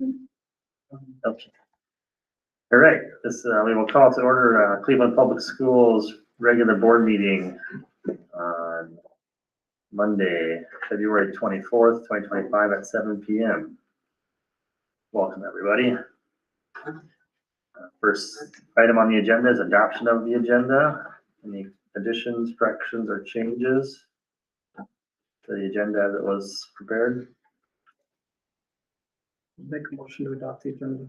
Okay. All right, this, we will call to order Cleveland Public Schools regular board meeting on Monday, February 24th, 2025 at 7 p.m. Welcome, everybody. First item on the agenda is adoption of the agenda. Any additions, corrections, or changes to the agenda as it was prepared? Make a motion to adopt the agenda.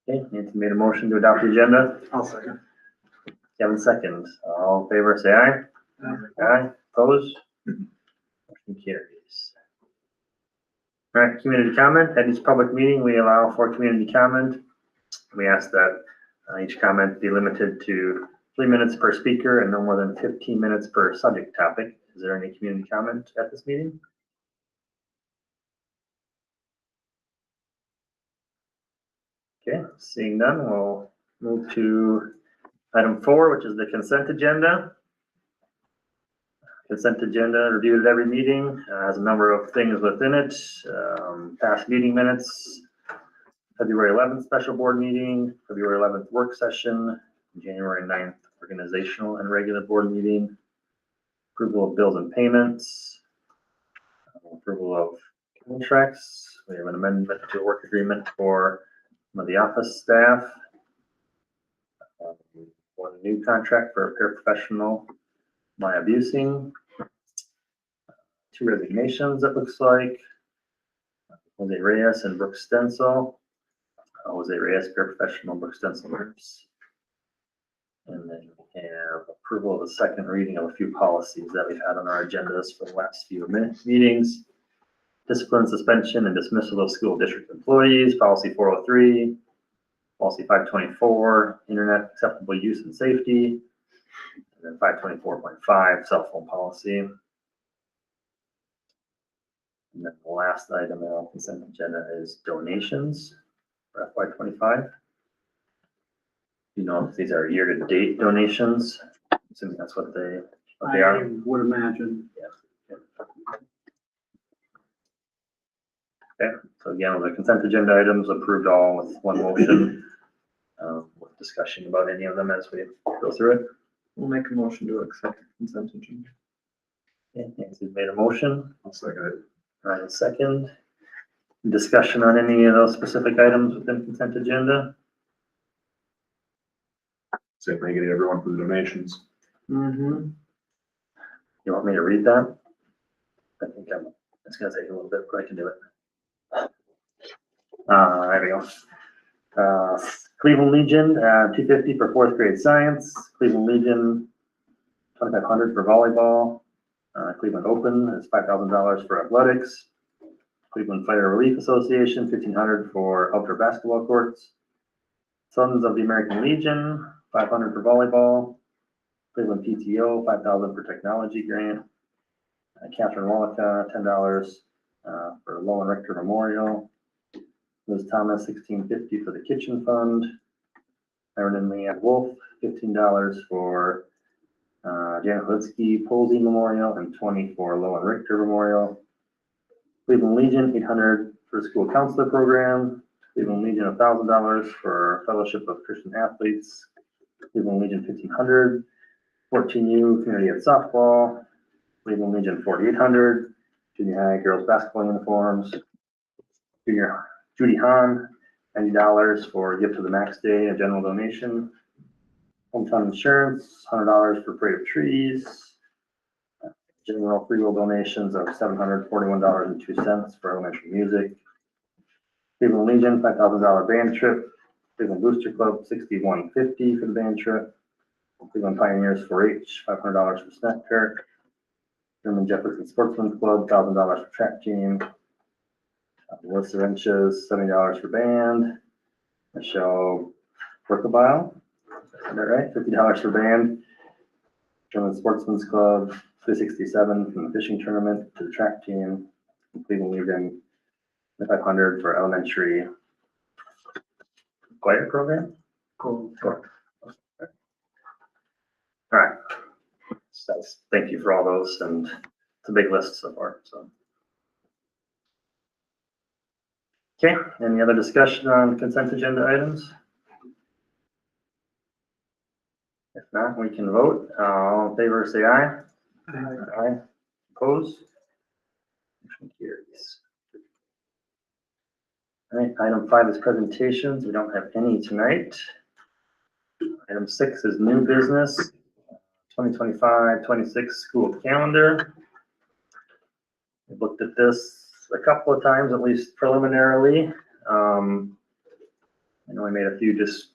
Okay, Nancy made a motion to adopt the agenda. I'll second. Kevin seconds. All in favor, say aye. Aye. Opposed? Motion carries. All right, community comment. At each public meeting, we allow for community comment. We ask that each comment be limited to 3 minutes per speaker and no more than 15 minutes per subject topic. Is there any community comment at this meeting? Okay, seeing none, we'll move to item 4, which is the consent agenda. Consent agenda reviewed at every meeting, has a number of things within it. Past meeting minutes, February 11th special board meeting, February 11th work session, January 9th organizational and regular board meeting, approval of bills and payments, approval of contracts. We have an amendment to a work agreement for some of the office staff. One new contract for a paraprofessional, Maya Busing. 2 resignations, it looks like. Jose Reyes and Brooke Stencil. Jose Reyes, paraprofessional, Brooke Stencil nurse. And then we have approval of the second reading of a few policies that we've had on our agendas for the last few meetings. Discipline, suspension, and dismissal of school district employees, policy 403, policy 524, internet acceptable use and safety, and then 524.5, cell phone policy. And then the last item on the consent agenda is donations for FY25. You know if these are year-to-date donations? Assuming that's what they are. I would imagine. Yeah. Okay, so again, the consent agenda items approved all with one motion. With discussion about any of them as we go through it. We'll make a motion to accept the consent agenda. Okay, Nancy's made a motion. I'll second it. Ryan second. Discussion on any of those specific items within consent agenda? Same thing, getting everyone for the donations. Mm-hmm. You want me to read that? I think it's gonna take a little bit, but I can do it. There we go. Cleveland Legion, $250 for 4th grade science. Cleveland Legion, $2,500 for volleyball. Cleveland Open is $5,000 for athletics. Cleveland Fire Relief Association, $1,500 for outdoor basketball courts. Sons of the American Legion, $500 for volleyball. Cleveland PTO, $5,000 for technology grant. Catherine Wallaka, $10 for Lowen Richter Memorial. Liz Thomas, $16.50 for the kitchen fund. Aaron and Leanne Wolf, $15 for Janet Litsky Posey Memorial and $20 for Lowen Richter Memorial. Cleveland Legion, $800 for school counselor program. Cleveland Legion, $1,000 for Fellowship of Christian Athletes. Cleveland Legion, $1,500. 14U Community at Softball. Cleveland Legion, $4,800. Junior high girls basketball uniforms. Junior Judy Hahn, $90 for Gift of the Max Day, a general donation. Hometown insurance, $100 for Parade of Trees. General free will donations of $741.02 for elementary music. Cleveland Legion, $5,000 band trip. Cleveland Booster Club, $61.50 for the band trip. Cleveland Pioneers 4-H, $500 for snack cart. German Jefferson Sportsman's Club, $1,000 for track team. Melissa Renches, $70 for band. Michelle Workabile, is that right? $50 for band. German Sportsman's Club, $367 from the fishing tournament to the track team. Cleveland Legion, $500 for elementary choir program. Cool. All right. So thank you for all those, and it's a big list so far. So, Okay, any other discussion on consent agenda items? If not, we can vote. All in favor, say aye. Aye. Opposed? Motion carries. All right, item 5 is presentations. We don't have any tonight. Item 6 is new business, 2025-26 school calendar. We've looked at this a couple of times, at least preliminarily. I know we made a few just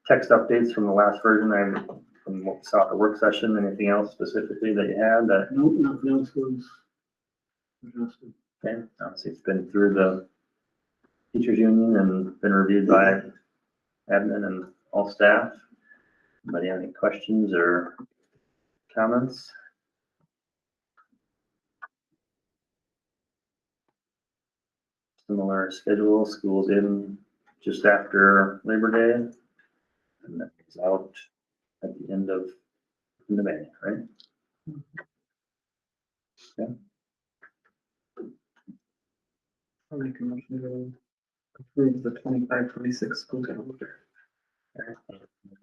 text updates from the last version and from what we saw at the work session. Anything else specifically that you had that? Nope, nothing else was adjusted. Okay, obviously it's been through the teachers union and been reviewed by admin and all staff. Anybody have any questions or comments? Similar schedule, schools in just after Labor Day, and that is out at the end of May, right? Yeah. I'll make a motion to approve the 25-26 school calendar.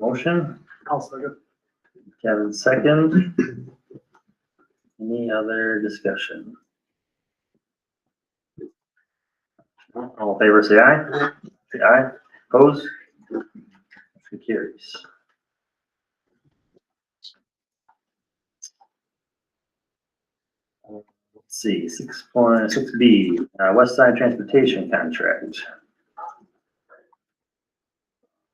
Motion, I'll second. Kevin second. Any other discussion? All in favor, say aye. Say aye. Opposed? Motion carries. Let's see, 6.6B, West Side Transportation Contract.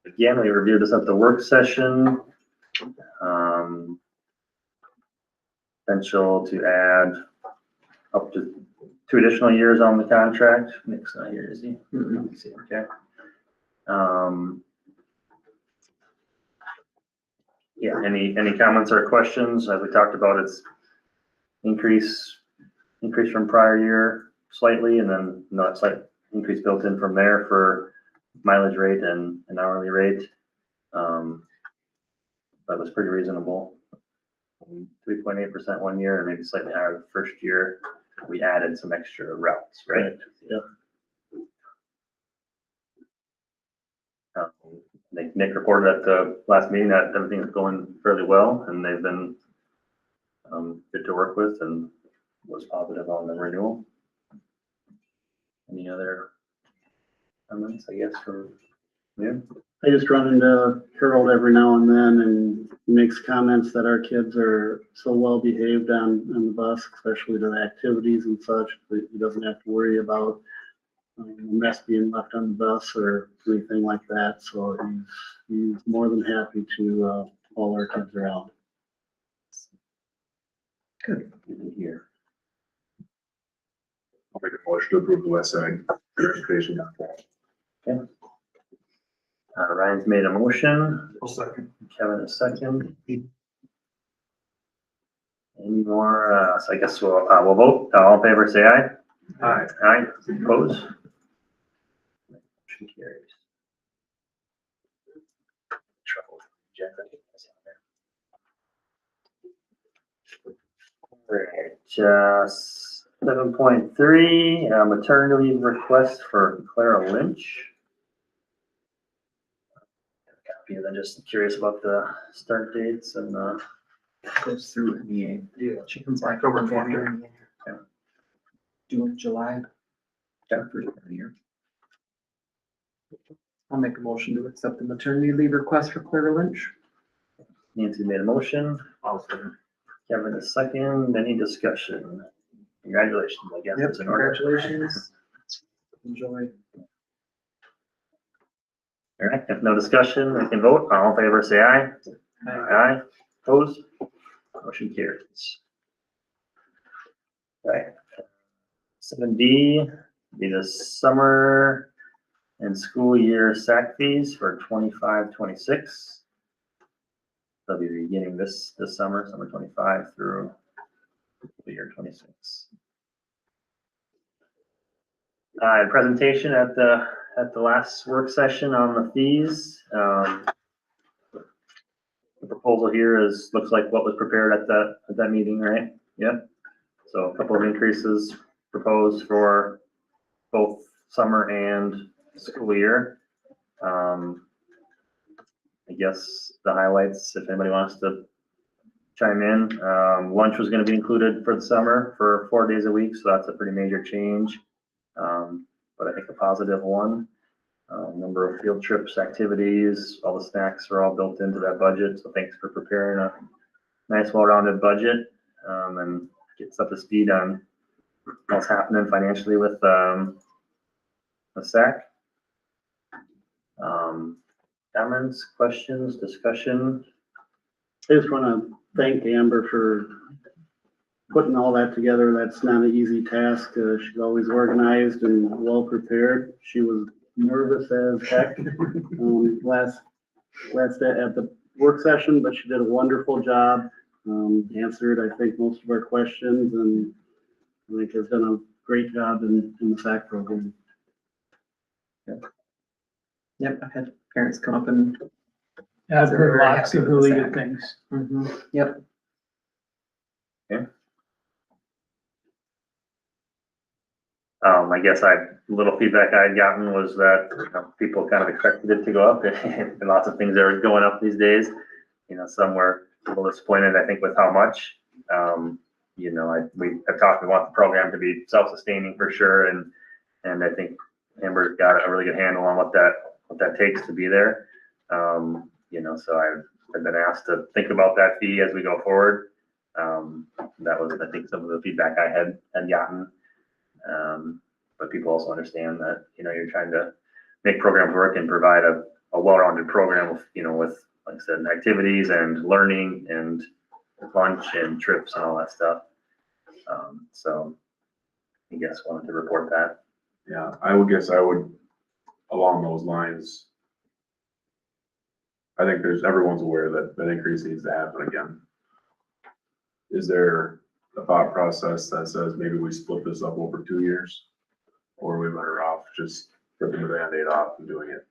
Again, we reviewed this at the work session. Potential to add up to 2 additional years on the contract. Nick's not here, is he? Let's see, okay. Yeah, any comments or questions? As we talked about, it's increase from prior year slightly, and then not slight increase built in from there for mileage rate and an hourly rate. That was pretty reasonable. 3.8% 1 year, and maybe slightly higher the first year. We added some extra routes, right? Yeah. I think Nick reported at the last meeting that everything is going fairly well, and they've been good to work with, and was positive on the renewal. Any other comments, I guess, from you? I just run into Harold every now and then, and he makes comments that our kids are so well behaved on the bus, especially to the activities and such, that he doesn't have to worry about a mess being left on the bus or anything like that. So he's more than happy to haul our kids around. Good to hear. I'll make a motion to approve the West Side Transportation Contract. Okay. Ryan's made a motion. I'll second. Kevin a second. Any more? So I guess we'll vote. All in favor, say aye. Aye. Aye. Opposed? Motion carries. Trouble. Jeff, I think that's on there. Right, 7.3, maternity leave request for Clara Lynch. Copy, then just curious about the start dates and Goes through MEA. Yeah. She comes back October over 20th. January. Yeah. June, July. Yeah. For the year. I'll make a motion to accept the maternity leave request for Clara Lynch. Nancy made a motion. I'll second. Kevin a second. Any discussion? Congratulations, I guess. Yep, It's in order. congratulations. Enjoy. All right, if no discussion, we can vote. All in favor, say aye. Aye. Opposed? Motion carries. Right. 7D, be the summer and school year SAC fees for 25-26. They'll be beginning this summer 25 through the year 26. Presentation at the last work session on the fees. The proposal here looks like what was prepared at that meeting, right? Yep. So a couple of increases proposed for both summer and school year. I guess the highlights, if anybody wants to chime in, lunch was gonna be included for the summer for 4 days a week, so that's a pretty major change. But I think a positive one. Number of field trips, activities, all the snacks are all built into that budget, so thanks for preparing a nice, well-rounded budget, and gets up to speed on what's happening financially with the SAC. Comments, questions, discussion? I just want to thank Amber for putting all that together. That's not an easy task. She's always organized and well prepared. She was nervous as heck last at the work session, but she did a wonderful job. Answered, I think, most of our questions, and I think has done a great job in the SAC program. Yep, I've had parents come up and. Yeah, I've They're heard very lots happy of with really the good SAC. things. Yep. I guess little feedback I had gotten was that, you know, people kind of expected it to go up and lots of things are going up these days. You know, some were a little disappointed, I think, with how much. You know, we want the program to be self-sustaining for sure. And I think Amber's got a really good handle on what that takes to be there. You know, so I've been asked to think about that fee as we go forward. That was, I think, some of the feedback I had gotten. But people also understand that, you know, you're trying to make programs work and provide a well-rounded program with, you know, with, like I said, activities and learning and lunch and trips and all that stuff. So I guess wanted to report that. Yeah, I would guess I would, along those lines, I think everyone's aware that that increase needs to happen again. Is there a thought process that says maybe we split this up over 2 years? Or are we better off just ripping the Band-Aid off and doing it?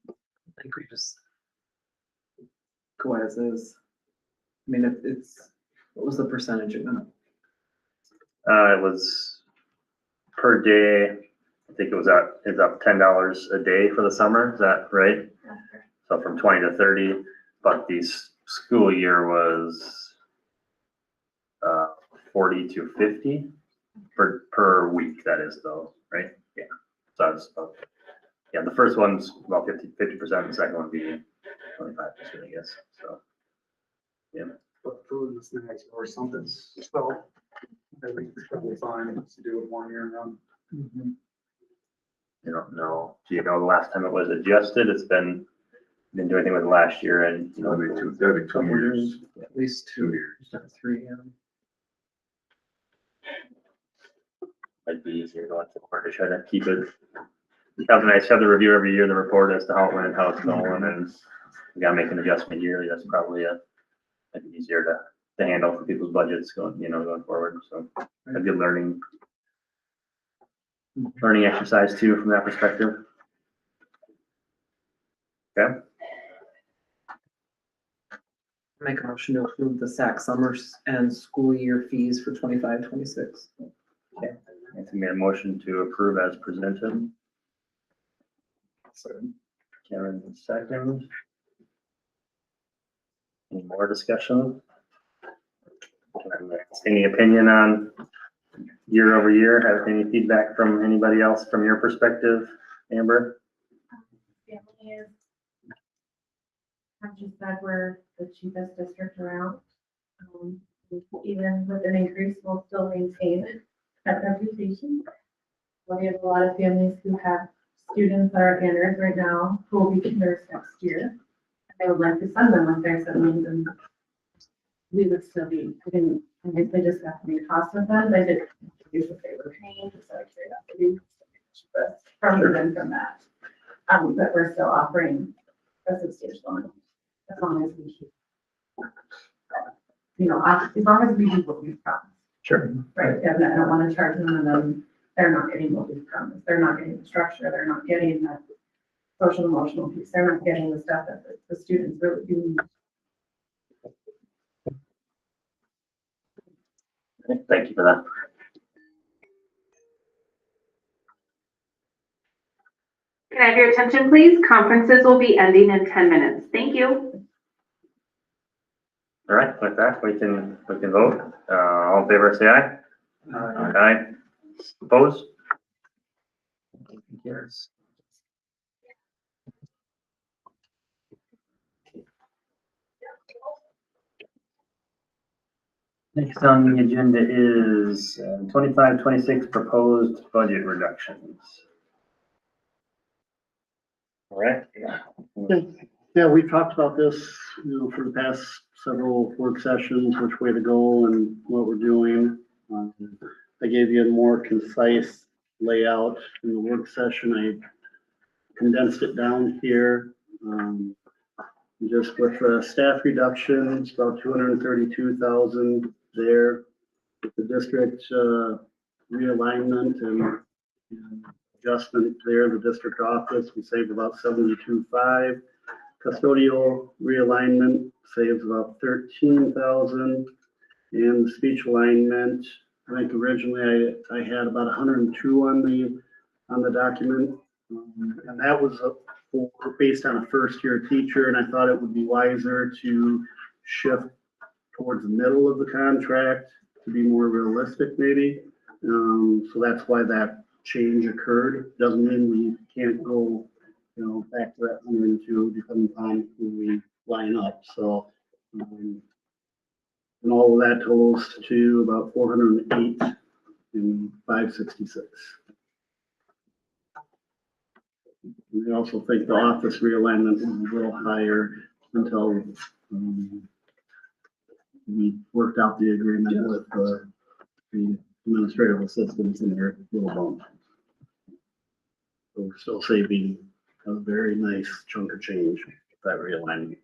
I think we just go as is. I mean, what was the percentage of that? It was per day, I think it's up $10 a day for the summer, is that right? So from 20 to 30, but the school year was 40 to 50 per week, that is though, right? Yeah. So it's yeah, the first one's about 50%, the second one would be 25%, I guess, so. Yeah. But food and snacks or something, so I think it's probably fine to do it 1 year round. I don't know. Do you know the last time it was adjusted? Didn't do anything with last year and, you know. That'd be 2 years. At least 2 years, not 3, yeah. Might be easier going forward to try to keep it. That'd be nice to have the review every year, the report as to how it went, how it's going, and we gotta make an adjustment yearly. That's probably might be easier to handle for people's budgets going forward. So a good learning exercise too from that perspective. Okay. Make a motion to approve the SAC summers and school year fees for 25-26. Anthony made a motion to approve as presented. Karen, second. Any more discussion? Any opinion on year over year? Have any feedback from anybody else from your perspective, Amber? Family is, I've just said we're the cheapest district around. Even with an increase, we'll still maintain that reputation. We have a lot of families who have students that are inners right now who will be inners next year. They would like to send them with their siblings, and we would still be, I guess they just have to be a cost of them. They did introduce what they were paying, just out of curiosity. But from from that, but we're still offering a substantial amount, as long as we keep, you know, as long as we do what we promised. Sure. Right, and I don't want to charge them and then they're not getting what we promised. They're not getting the structure, they're not getting the social emotional piece, they're not getting the stuff that the students really do need. Thank you for that. Can I have your attention, please? Conferences will be ending in 10 minutes. Thank you. All right, with that, we can vote. All in favor, say aye. Aye. Opposed? Yes. Next on the agenda is 25-26 proposed budget reductions. All right. Yeah, we've talked about this, for the past several work sessions, which way to go and what we're doing. I gave you a more concise layout in the work session. I condensed it down here. Just with the staff reductions, about 232,000 there. With the district, realignment and adjustment there, the district office, we saved about 72.5. Custodial realignment saves about 13,000. And the speech alignment, I think originally I had about 102 on the document. And that was based on a first-year teacher, and I thought it would be wiser to shift towards the middle of the contract to be more realistic maybe. So that's why that change occurred. Doesn't mean we can't go, back to that 102 depending on who we line up. So, and all of that totals to about 408 and 566. We also think the office realignment was a little higher until we worked out the agreement with the administrative assistants in their little bump. So we're still saving a very nice chunk of change with that realignment.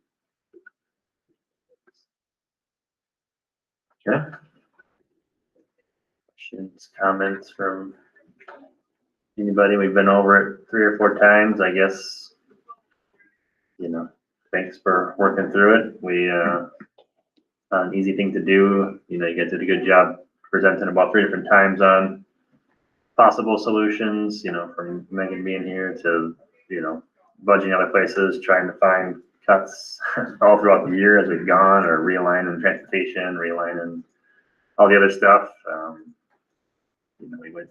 Okay. Questions, comments from anybody? We've been over it 3 or 4 times, I guess. Thanks for working through it. Not an easy thing to do. You guys did a good job presenting about 3 different times on possible solutions, from Megan being here to, budgeting other places, trying to find cuts all throughout the year as we've gone, or realigning transportation, realigning all the other stuff. We went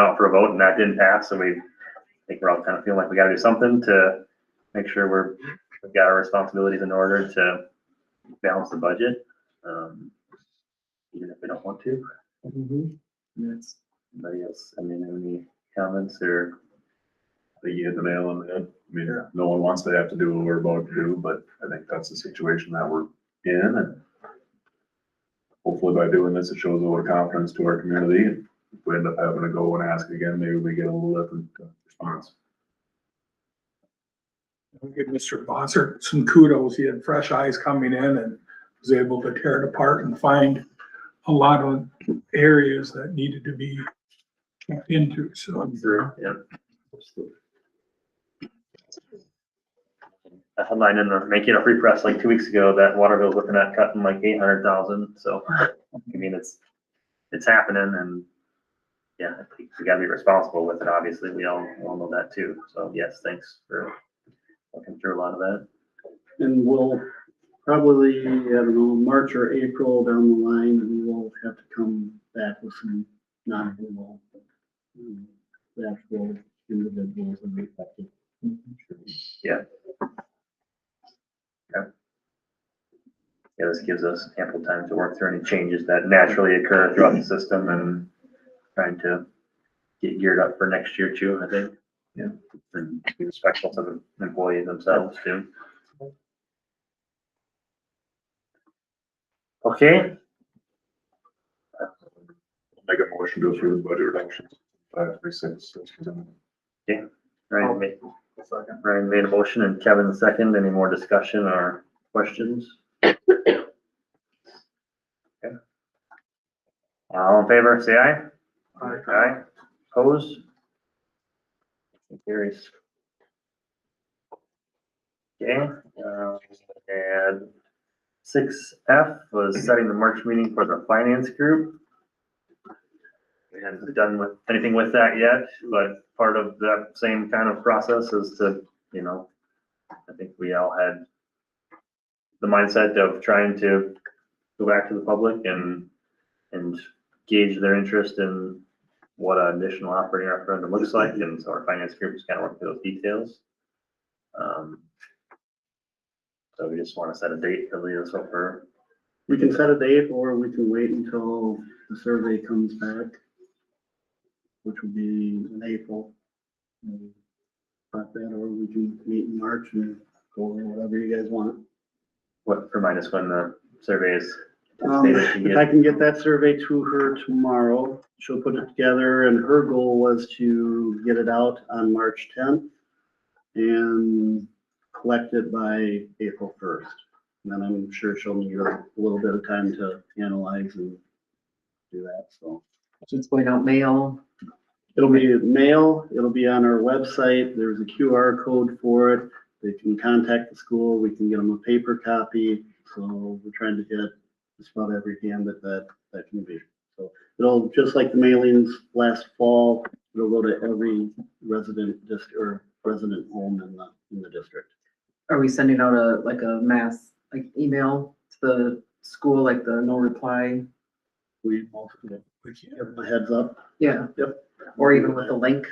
out for a vote and that didn't pass, so I think we're all kind of feeling like we gotta do something to make sure we've got our responsibilities in order to balance the budget, even if we don't want to. Yes. Anybody else, any comments or? I think you hit the nail on the head. I mean, no one wants to have to do what we're about to do, but I think that's the situation that we're in, and hopefully by doing this, it shows a little confidence to our community. And if we end up having to go and ask again, maybe we get a little different response. I'll give Mr. Bossert some kudos. He had fresh eyes coming in and was able to tear it apart and find a lot of areas that needed to be checked into, so. Yeah. A headline in the Mankato Free Press like 2 weeks ago that Waterville's looking at cutting like 800,000. So, it's happening, and yeah, I think we gotta be responsible with it. Obviously, we all know that too. So yes, thanks for looking through a lot of that. And we'll probably, March or April down the line, and we'll have to come back with some non-renewal, the actual individuals and affected. Yeah. Yeah, this gives us ample time to work through any changes that naturally occur throughout the system and trying to get geared up for next year too, I think. Yeah, and be respectful to the employees themselves too. Okay. Make a motion to approve the budget reductions, 536. Ryan made a motion and Kevin second. Any more discussion or questions? Okay. All in favor, say aye. Aye. Opposed? Carries. Okay, and 6F was setting the March meeting for the finance group. we haven't done with anything with that yet, but part of that same kind of process is to, you know, I think we all had the mindset of trying to go back to the public and gauge their interest in what an additional operating referendum looks like, and so our finance group is kind of working through those details. So we just want to set a date to lead us up for. We can set a date, or we can wait until the survey comes back, which will be in April. About that, or we can meet in March and go over whatever you guys want. What, remind us when the survey is anticipated to If I get. can get that survey to her tomorrow, she'll put it together, and her goal was to get it out on March 10th and collect it by April 1st. And then I'm sure she'll need a little bit of time to analyze and do that, so. It's going out mail. It'll be mail, it'll be on our website, there's a QR code for it. They can contact the school, we can get them a paper copy, so we're trying to get just about every hand that can be. So it'll, just like the mailings last fall, it'll go to every resident or resident home in the district. Are we sending out a mass, email to the school, like the no reply? We mostly give them a heads up. Yeah. Yep. Or even with a link,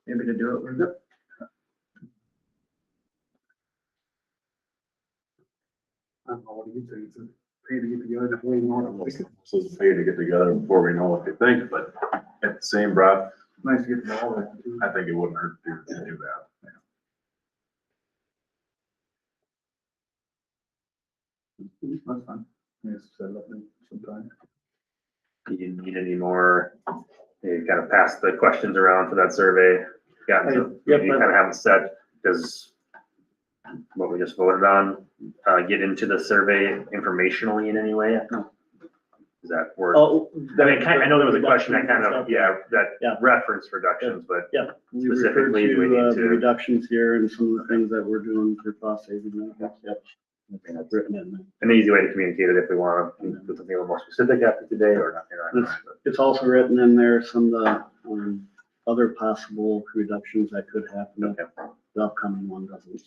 maybe to do it with. Yep. I don't know, what do you think? Is it pay to get together before you know what it's like? So it's pay to get together before we know what they think, but at the same breath, Nice to get to know all that. I think it wouldn't hurt to do that. That's fine. Yes, set it up sometime. Do you need any more, you kind of pass the questions around for that survey? Got to, you Yep. kind of have it set, does what we just voted on, get into the survey informationally in any way? No. Is that word? Oh, I mean, I know there was a question that kind of, Yeah. that referenced reductions, but Yeah, we referred Specifically, do we need to to- the reductions here and some of the things that we're doing for cost saving. Yep. That's written in there. an easy way to communicate it if we want to put something a little more specific after today or not. It's also written in there some of the other possible reductions that could happen if Okay. the upcoming one doesn't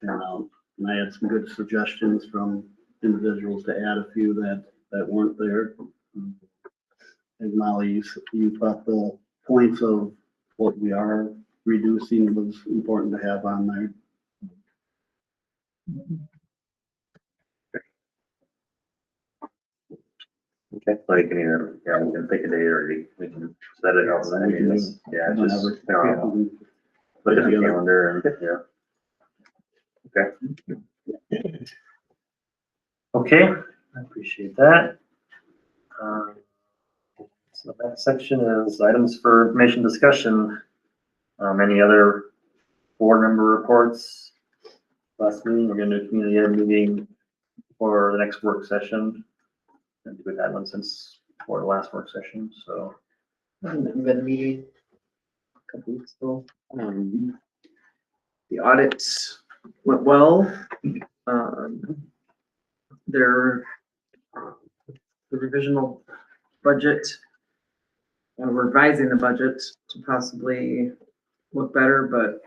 turn out. And I had some good suggestions from individuals to add a few that weren't there. And Molly, you thought the points of what we are reducing was important to have on there. Okay, so you can either, yeah, we can pick a date or we can set it outside. I mean, it's- yeah, it's just, you know, look at the calendar and, yeah. Okay. Okay, I appreciate that. So that section is items for information discussion. Any other board member reports? Last meeting, we're gonna do a community ed meeting for the next work session. And we've had one since before the last work session, so. We've been meeting a couple weeks ago. The audit went well. The revisional budget, we're revising the budget to possibly look better, but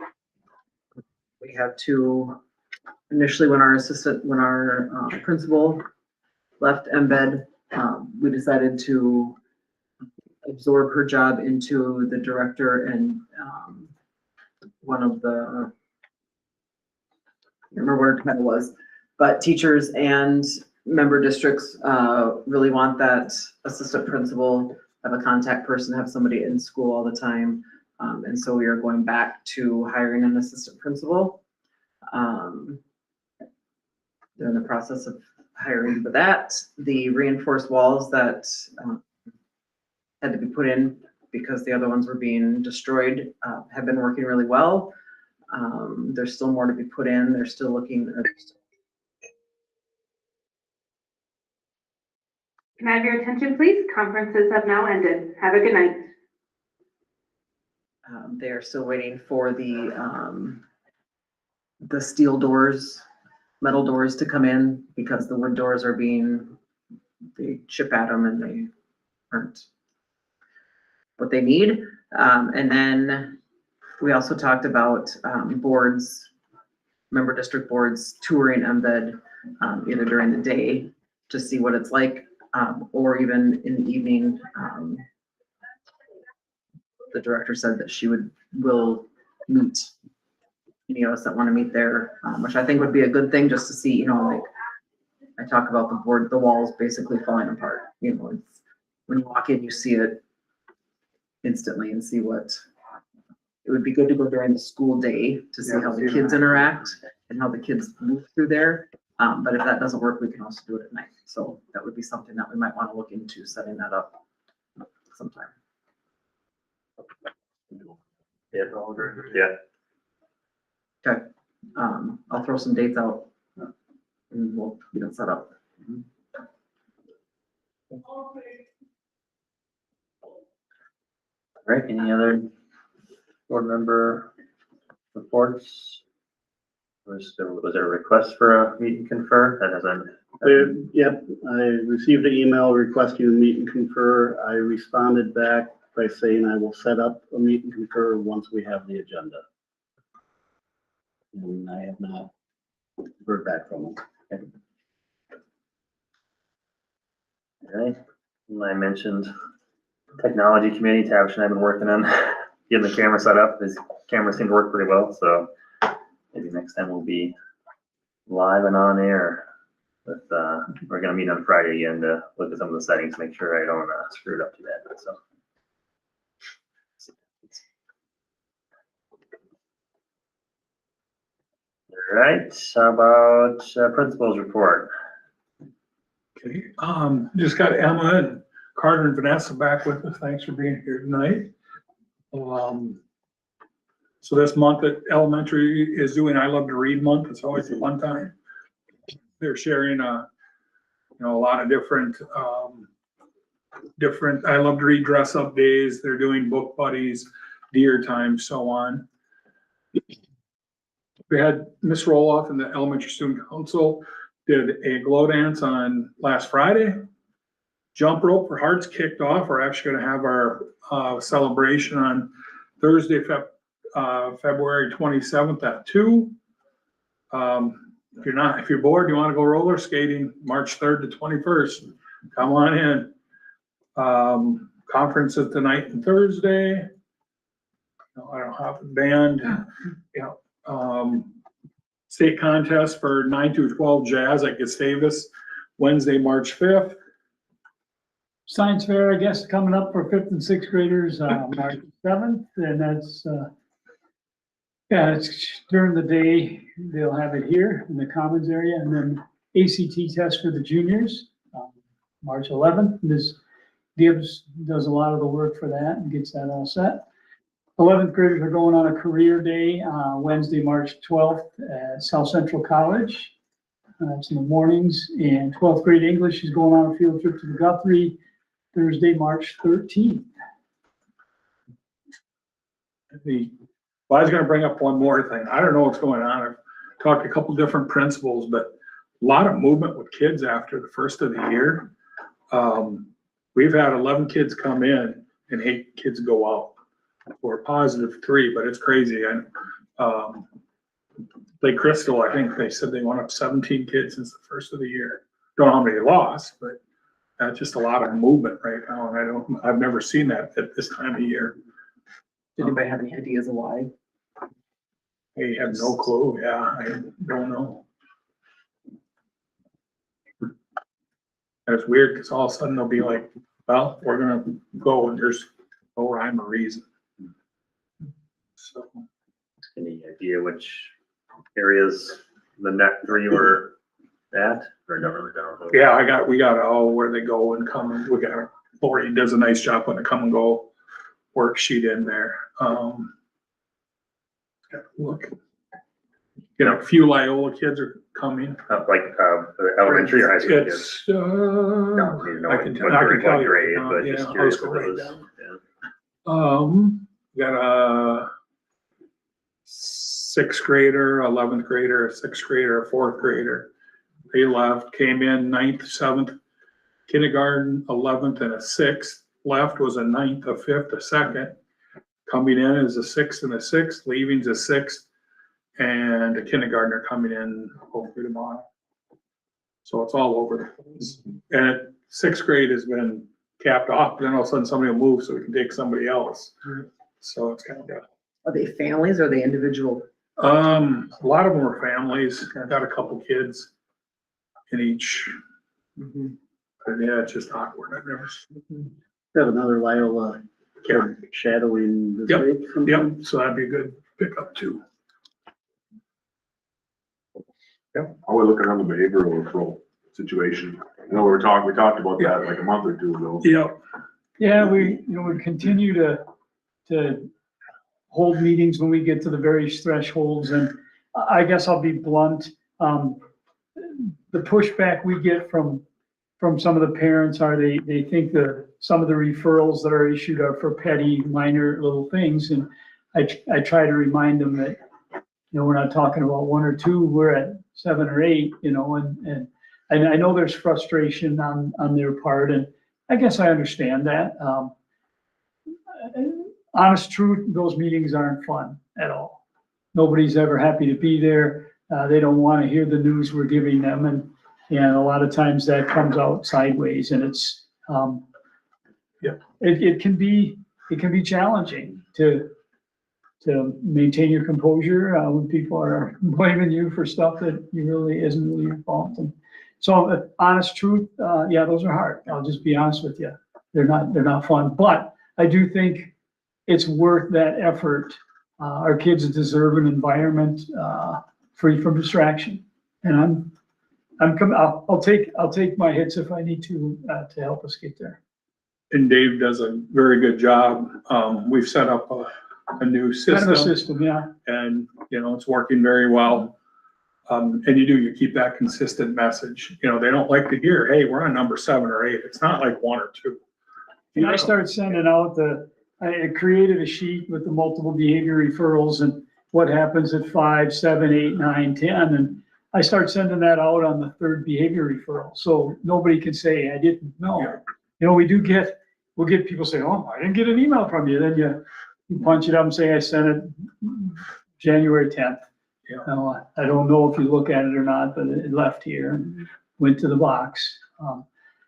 we have to, initially when our principal left embed, we decided to absorb her job into the director and one of the, I can't remember what her title was, but teachers and member districts really want that assistant principal, have a contact person, have somebody in school all the time. And so we are going back to hiring an assistant principal. They're in the process of hiring for that. The reinforced walls that had to be put in because the other ones were being destroyed have been working really well. There's still more to be put in. They're still looking at. Can I have your attention, please? Conferences have now ended. Have a good night. They are still waiting for the steel doors, metal doors to come in because the wood doors are they chip at them and they aren't what they need. And then we also talked about, boards, member district boards touring embed, either during the day to see what it's like, or even in the evening. The director said that she will meet any of us that want to meet there, which I think would be a good thing, just to see, you know, like I talk about the walls basically falling apart. You know, it's, when you walk in, you see it instantly and see what, it would be good to go during the school day to see how the kids interact and how the kids move through there. But if that doesn't work, we can also do it at night. So that would be something that we might want to look into, setting that up sometime. Yeah. Yeah. Okay, I'll throw some dates out and we'll get it set up. All right, any other board member reports? Was there a request for a meet and confer? That hasn't. Yep, I received an email requesting a meet and confer. I responded back by saying I will set up a meet and confer once we have the agenda. And I have not heard back from them. All right, and I mentioned technology committee, Tavish and I have been working on getting the camera set up. His camera seemed to work pretty well, so maybe next time we'll be live and on air. But we're gonna meet on Friday again to look at some of the settings, make sure I don't screw it up too bad, so. All right, how about principal's report? Okay, just got Emma and Carter and Vanessa back with us. Thanks for being here tonight. So this month at elementary is doing I Love to Read Month. It's always a fun time. They're sharing a lot of different I Love to Read dress up days. They're doing book buddies, deer time, so on. We had Miss Roloff and the Elementary Student Council did a glow dance on last Friday. Jump rope for hearts kicked off. We're actually going to have our celebration on Thursday, February 27th at 2. If you're bored, you want to go roller skating, March 3rd to 21st, come on in. Conference is tonight and Thursday. I don't have a band. State contest for 9 through 12 jazz at Gustavus, Wednesday, March 5th. Science fair, I guess, coming up for 5th and 6th graders, March 7th, and that's, it's during the day, they'll have it here in the commons area, and then ACT test for the juniors, March 11th. Ms. Gibbs does a lot of the work for that and gets that all set. 11th graders are going on a career day, Wednesday, March 12th at South Central College. That's in the mornings, and 12th grade English is going on a field trip to the Guthrie, Thursday, March 13th. Well, I was going to bring up one more thing. I don't know what's going on. I've talked to a couple different principals, but a lot of movement with kids after the first of the year. We've had 11 kids come in and 8 kids go out. We're positive 3, but it's crazy. And Lake Crystal, I think they said they went up 17 kids since the first of the year. Don't know how many they lost, but that's just a lot of movement right now. And I've never seen that at this time of year. Did anybody have any ideas of why? I have no clue. Yeah, I don't know. That's weird because all of a sudden they'll be like, well, we're gonna go, and there's no rhyme or reason. So Any idea which areas the next 3 were at, or don't really know? yeah, we got all where they go and come, and we got Lori does a nice job on the come and go worksheet in there. Look, a few Loyola kids are coming. Like elementary or high school kids? It's Don't need to know I what can grade, tell you. but Yeah, just I'll curious just go what right those. down. Yeah. Got a 6th grader, 11th grader, a 6th grader, a 4th grader. They left, came in 9th, 7th, kindergarten, 11th, and a 6th. left was a ninth, a fifth, a second. Coming in is a sixth and a sixth, leaving's a sixth, and a kindergartner coming in hopefully tomorrow. So it's all over the place. And sixth grade has been capped off, but then all of a sudden somebody will move so we can take somebody else. So it's kind of, Are they families or are they individual? a lot of them are families. I got a couple kids in each. But yeah, it's just awkward. I've never. Have another Loyola kid shadowing this Yep, week. sometime. Yep, so that'd be a good pickup too. Yeah, how we looking on the behavioral referral situation? I know we talked about that like a month or two ago. Yep. Yeah, we continue to hold meetings when we get to the various thresholds, and I guess I'll be blunt. The pushback we get from some of the parents are they think some of the referrals that are issued are for petty, minor little things, and I try to remind them that, we're not talking about one or two, we're at 7 or 8, and I know there's frustration on their part, and I guess I understand that. Honest truth, those meetings aren't fun at all. Nobody's ever happy to be there. They don't want to hear the news we're giving them, and a lot of times that comes out sideways, and it's it can be challenging to maintain your composure when people are blaming you for stuff that isn't really your fault. And so, honest truth, those are hard. I'll just be honest with you. They're not fun, but I do think it's worth that effort. Our kids deserve an environment free from distraction, and I'll take my hits if I need to help us get there. And Dave does a very good job. We've set up a new Kind of a system system, yeah. and, it's working very well. And you keep that consistent message. They don't like to hear, hey, we're on number 7 or 8. It's not like 1 or 2. And I started sending out I created a sheet with the multiple behavior referrals and what happens at 5, 7, 8, 9, 10. And I start sending that out on the 3rd behavior referral. So nobody can say, I didn't know. We'll get people say, oh, I didn't get an email from you. Then you punch it up and say, I sent it January 10th. Yeah. I don't know if you look at it or not, but it left here and went to the box.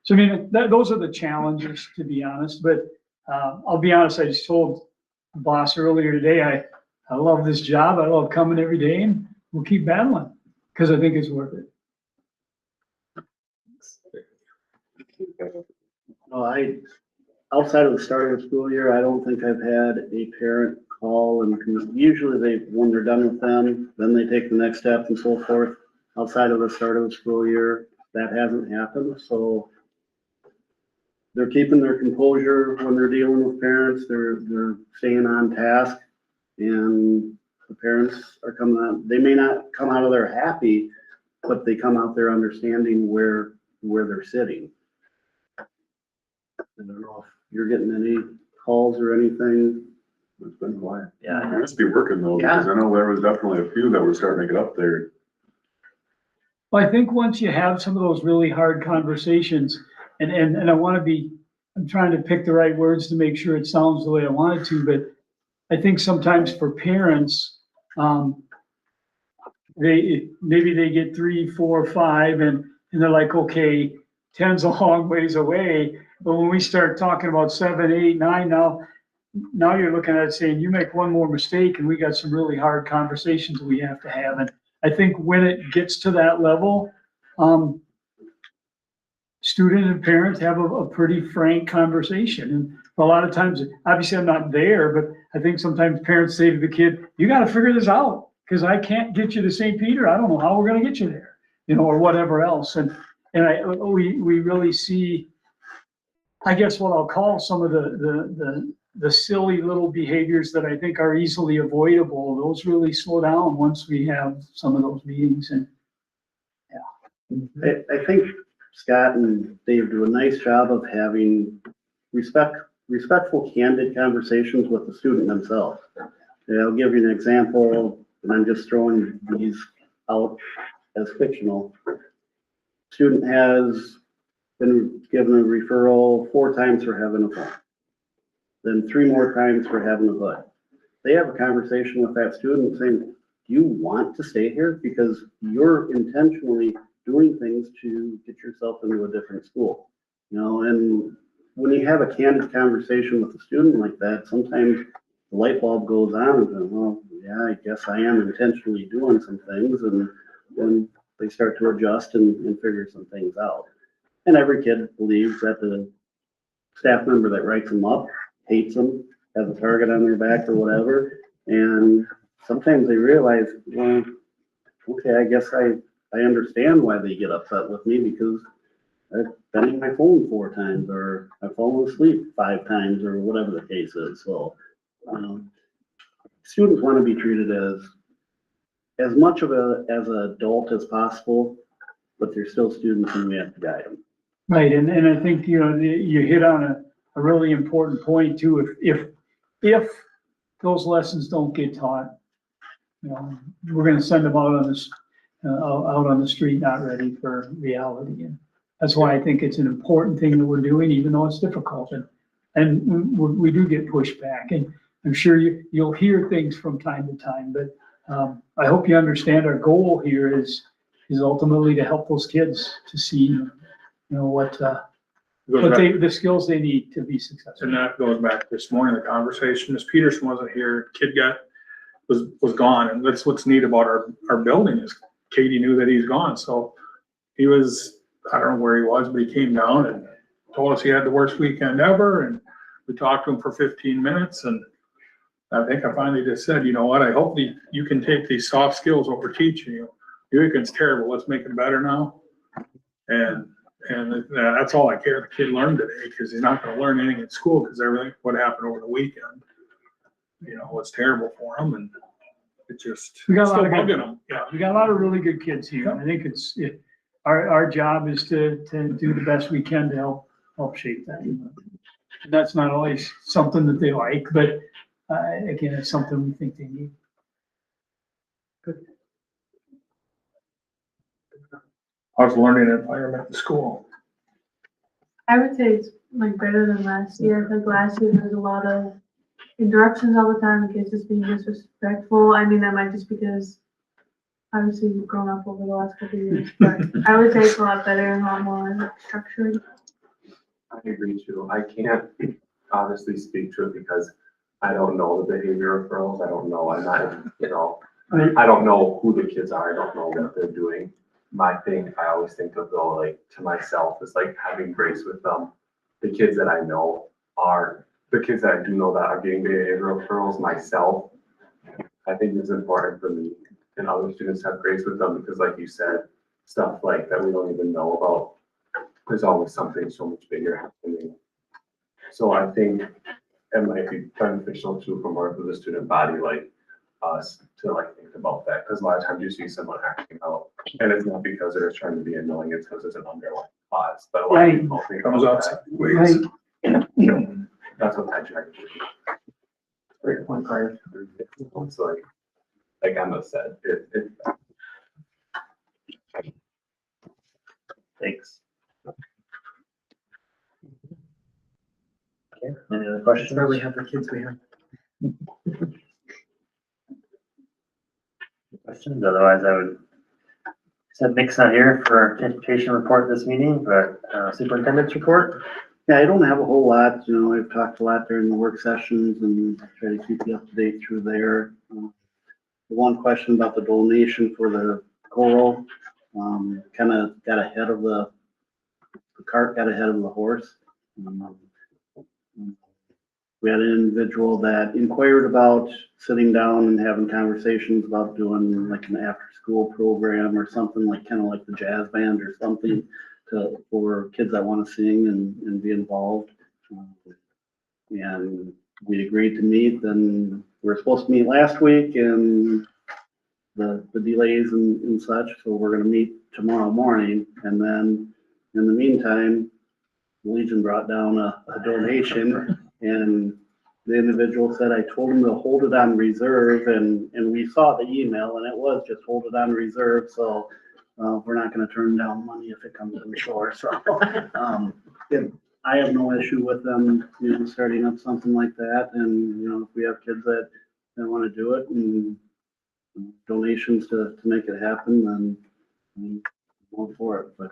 So those are the challenges, to be honest, but I'll be honest, I just told the boss earlier today, I love this job. I love coming every day, and we'll keep battling because I think it's worth it. No, outside of the start of the school year, I don't think I've had a parent call and usually when they're done with them, then they take the next step and so forth. Outside of the start of the school year, that hasn't happened, so they're keeping their composure when they're dealing with parents. They're staying on task, and the parents are coming out. They may not come out of there happy, but they come out there understanding where they're sitting. I don't know if you're getting any calls or anything. It's been quiet. Yeah. It must be working though, because I know there was definitely a few that were starting to get up there. Well, I think once you have some of those really hard conversations, and I'm trying to pick the right words to make sure it sounds the way I want it to, but I think sometimes for parents, maybe they get 3, 4, 5, and they're like, okay, 10's a long ways away. But when we start talking about 7, 8, 9, now you're looking at it saying, you make one more mistake and we got some really hard conversations we have to have. And I think when it gets to that level, student and parents have a pretty frank conversation. And a lot of times, obviously I'm not there, but I think sometimes parents say to the kid, you got to figure this out because I can't get you to St. Peter. I don't know how we're going to get you there, or whatever else. And we really see, I guess what I'll call some of the silly little behaviors that I think are easily avoidable. Those really slow down once we have some of those meetings. And I think Scott and Dave do a nice job of having respectful, candid conversations with the student themselves. I'll give you an example, and I'm just throwing these out as fictional. Student has been given a referral 4 times for having a phone. then 3 more times for having a hood. They have a conversation with that student saying, do you want to stay here? Because you're intentionally doing things to get yourself into a different school. You know, and when you have a candid conversation with a student like that, sometimes the light bulb goes on and goes, well, yeah, I guess I am intentionally doing some things, and then they start to adjust and figure some things out. And every kid believes that the staff member that writes them up hates them, has a target on their back or whatever. And sometimes they realize, well, okay, I guess I understand why they get upset with me, because I've been on my phone 4 times, or I've fallen asleep 5 times, or whatever the case is. So, students want to be treated as much of as an adult as possible, but they're still students and we have to guide them. Right, and I think, you know, you hit on a really important point too. If those lessons don't get taught, you know, we're gonna send them out on the street, not ready for reality. And that's why I think it's an important thing that we're doing, even though it's difficult. And we do get pushback, and I'm sure you'll hear things from time to time, but I hope you understand our goal here is ultimately to help those kids to see, you know, what the skills they need to be successful. And that goes back to this morning, the conversation, Ms. Peterson wasn't here, kid was gone, and that's what's neat about our building is Katie knew that he's gone, so he was, I don't know where he was, but he came down and told us he had the worst weekend ever, and we talked to him for 15 minutes, and I think I finally just said, you know what, I hope you can take these soft skills, what we're teaching you. Your weekend's terrible, let's make it better now. And that's all I care the kid learned today, because he's not gonna learn anything in school, because everything, what happened over the weekend, you know, was terrible for him, and it just, We got a still lot of good- bugging him, yeah. We got a lot of really good kids here. I think our job is to do the best we can to help shape that. And that's not always something that they like, but again, it's something we think they need. How's the learning environment in school? I would say it's like better than last year. Like last year, there was a lot of interruptions all the time, kids just being disrespectful. I mean, that might just because obviously we've grown up over the last couple of years, but I would say it's a lot better and a lot more structured. I agree too. I can't honestly speak to it because I don't know the behavior of girls. I don't know. I'm not, you know, I don't know who the kids are. I don't know what they're doing. My thing, I always think of though, like to myself, is like having grace with them. The kids that I know are, the kids that I do know that are getting behavioral referrals myself, I think it's important for me and other students to have grace with them, because like you said, stuff like that we don't even know about, there's always something so much bigger happening. So I think it might be beneficial too for more of the student body like us to like think about that, because a lot of times you see someone acting out and it's not because they're trying to be annoying, it's because it's an underlying cause. But a lot of people think Comes about out that. ways. That's what I try to do. Great point, Brian. It's like Emma said, it Thanks. Okay, any other questions? That's why we have the kids we have. Questions? Otherwise, I would, said Nick's not here for our transportation report this meeting, but superintendent's report. Yeah, I don't have a whole lot, you know, I've talked a lot during the work sessions and try to keep you up to date through there. One question about the donation for the choral, kind of got ahead of the cart got ahead of the horse. We had an individual that inquired about sitting down and having conversations about doing like an after-school program or something like, kind of like the jazz band or something for kids that want to sing and be involved. And we agreed to meet, then we were supposed to meet last week and the delays and such, so we're gonna meet tomorrow morning. And then in the meantime, Legion brought down a donation, and the individual said, I told him to hold it on reserve, and we saw the email and it was just hold it on reserve, so we're not gonna turn down money if it comes to the shore, so. I have no issue with them, starting up something like that, and, if we have kids that wanna do it and donations to make it happen, then I'm all for it, but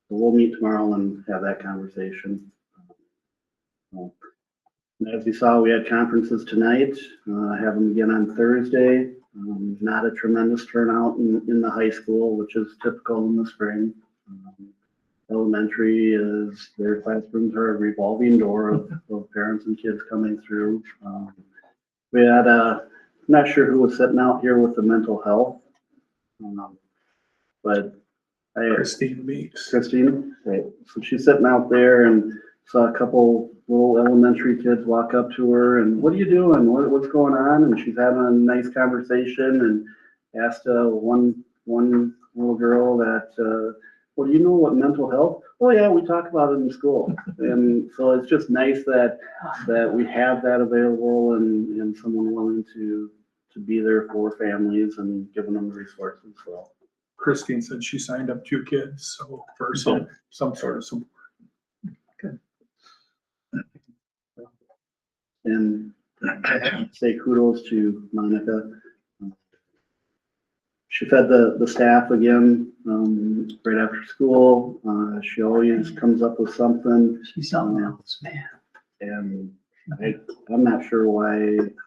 we'll meet tomorrow and have that conversation. And as you saw, we had conferences tonight, have them again on Thursday. Not a tremendous turnout in the high school, which is typical in the spring. Elementary is, their classrooms are a revolving door of parents and kids coming through. We had not sure who was sitting out here with the mental health. But Christine Meeks. Christine, right, so she's sitting out there and saw a couple little elementary kids walk up to her and, what are you doing? What's going on? And she's having a nice conversation and asked one little girl that, well, do you know what mental health? Oh yeah, we talk about it in school. And so it's just nice that we have that available and someone willing to be there for families and giving them the resources, so. Christine said she signed up 2 kids, so for some sort of support. And say kudos to Monica. She fed the staff again, right after school. She always comes up with something. She's something else, man. And I'm not sure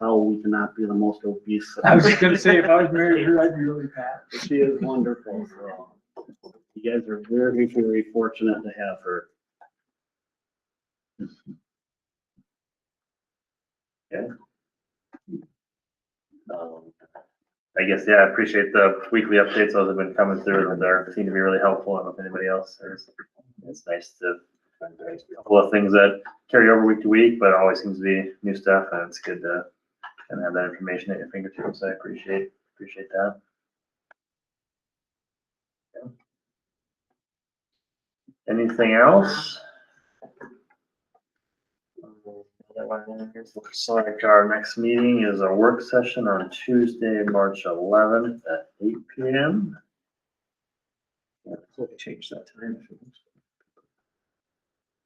how we cannot be the most obese. I was just gonna say, if I was married to her, I'd be really fat. She is wonderful. So you guys are very, very fortunate to have her. I guess, yeah, I appreciate the weekly updates. Those have been coming through and they seem to be really helpful. I don't know if anybody else is. It's nice to, a couple of things that carry over week to week, but always seems to be new stuff, and it's good to kind of have that information at your fingertips. I appreciate that. Yeah. Anything else? Looks like our next meeting is a work session on Tuesday, March 11th at 8 p.m. So we change that time.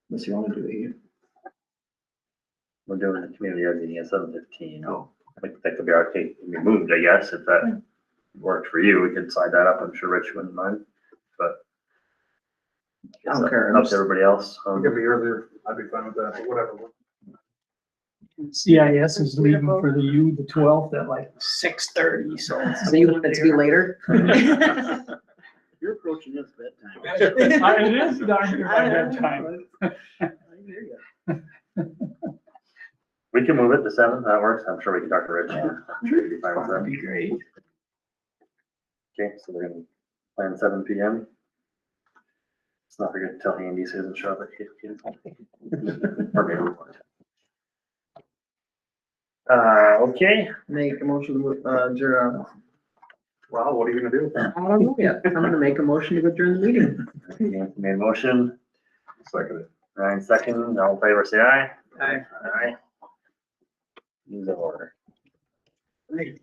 Unless you want to do it. We're doing a community art meeting at 7:15. Oh, that could be our cake, we moved, I guess, if that worked for you, we could slide that up. I'm sure Rich wouldn't mind, but. I don't care. Up to everybody else. It could be earlier, I'd be fine with that, but whatever. CIS is leaving for the the 12th at like 6:30, so. So you want it to be later? You're approaching this bedtime. It is darn near my bedtime. We can move it to 7th, that works. I'm sure we can talk to Rich. I'm sure he'd be fine with That'd that. be great. Okay, so we're gonna plan 7 p.m. Let's not forget to tell Andy so he doesn't show up at 8 p.m. Or maybe we won't. Okay. Make a motion to, adjourn. Well, what are you gonna do? I don't know yet. I'm gonna make a motion to adjourn the meeting. Made a motion, Second it. Ryan second, all in favor, say aye. Aye. Aye. Use the order. Right.